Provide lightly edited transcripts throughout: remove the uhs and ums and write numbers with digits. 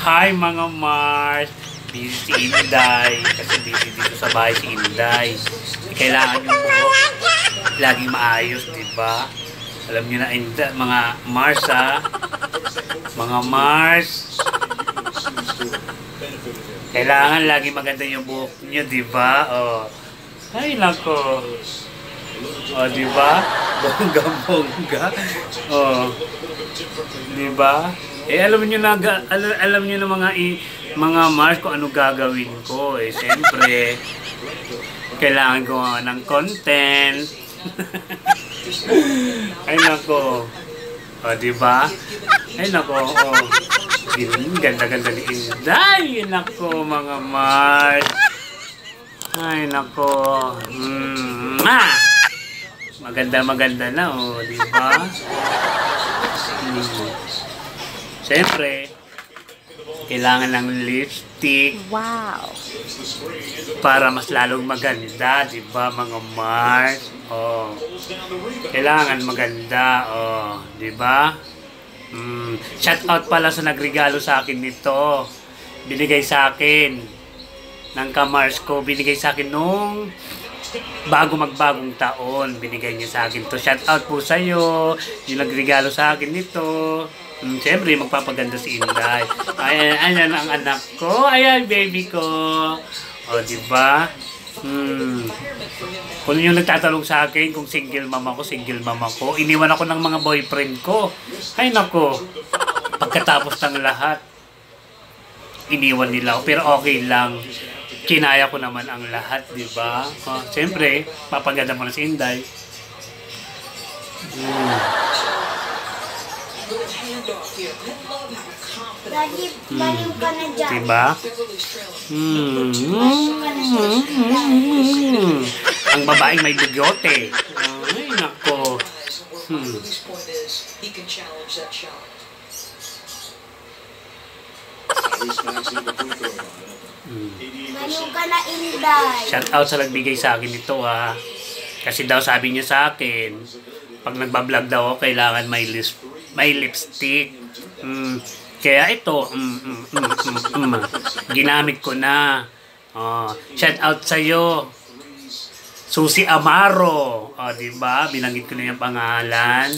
Hi mga Mars! Busy si Inday. Kasi busy dito sa bahay si Inday. Kailangan yung buhok laging maayos, diba? Alam nyo na Inday, mga Mars ha? Mga Mars! Kailangan lagi maganda yung buhok nyo, diba? Oh. Ay, nako. Oh, diba? Bongga-bongga. Oh. Diba? Eh, alam niyo na mga Mars kung ano gagawin ko. Eh, siyempre, kailangan ko ng content. Ay, nako. O, diba? Ay, nako. O. Ganda-ganda ni Inday. Nako, mga Mars. Ay, nako. Maganda-maganda na, o. Diba? Siyempre, kailangan ng lipstick. Wow! Para mas lalong maganda, di ba mga Mars? Oh. Kailangan maganda, oh, di ba? Shout out pala sa nagregalo sa akin nito. Binigay sa akin ng ka-Mars ko, binigay sa akin nung magbagong taon. Binigay niya sa akin to. Shout out po sa iyo. Yung nagregalo sa akin nito. Siyempre, magpapaganda si Inday. Ayan ang anak ko. Ayan, baby ko. O, diba? Kung yung nagtatanong sa akin kung single mama ko, iniwan ako ng mga boyfriend ko. Ay, nako. Pagkatapos ng lahat, iniwan nila ako. Pero okay lang. Kinaya ko naman ang lahat, diba? O, siyempre, papaganda mo na si Inday. Daddy, baliw ka na dyan. Diba? Ang babaeng may bigote. Ay, nako. Baliw ka na, Inday. Shout out sa nagbigay sa akin ito ha. Kasi daw sabi niya sa akin, pag nagbablog daw ako, kailangan may lipstick. Kaya ito, ginamit ko na. Shout out sa'yo, Susie Amaro. Diba? Binanggit ko na yung pangalan.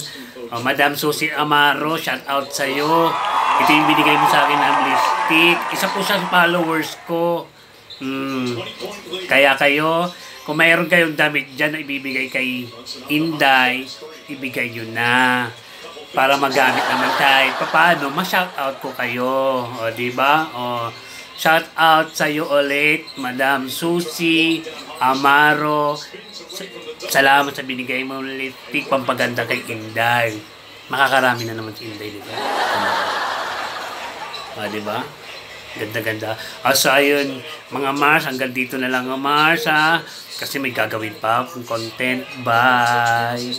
Madam Susie Amaro, shout out sa'yo. Ito yung binigay mo sa akin ng lipstick. Isa po sa followers ko. Kaya kayo, kung mayroon kayong damit dyan na ibibigay kay Inday, ibigay nyo na. Para magamit naman kahit paano, ma-shoutout ko kayo. O, diba? O, shoutout sa'yo ulit, Madam Susie Amaro. Salamat sa binigay mo lipstick, pampaganda kay Inday. Makakarami na naman si Inday, diba? O, diba? Ganda-ganda. So, ayun, mga Mars, hanggang dito na lang ang Mars, ha? Kasi may gagawin pa akong content. Bye!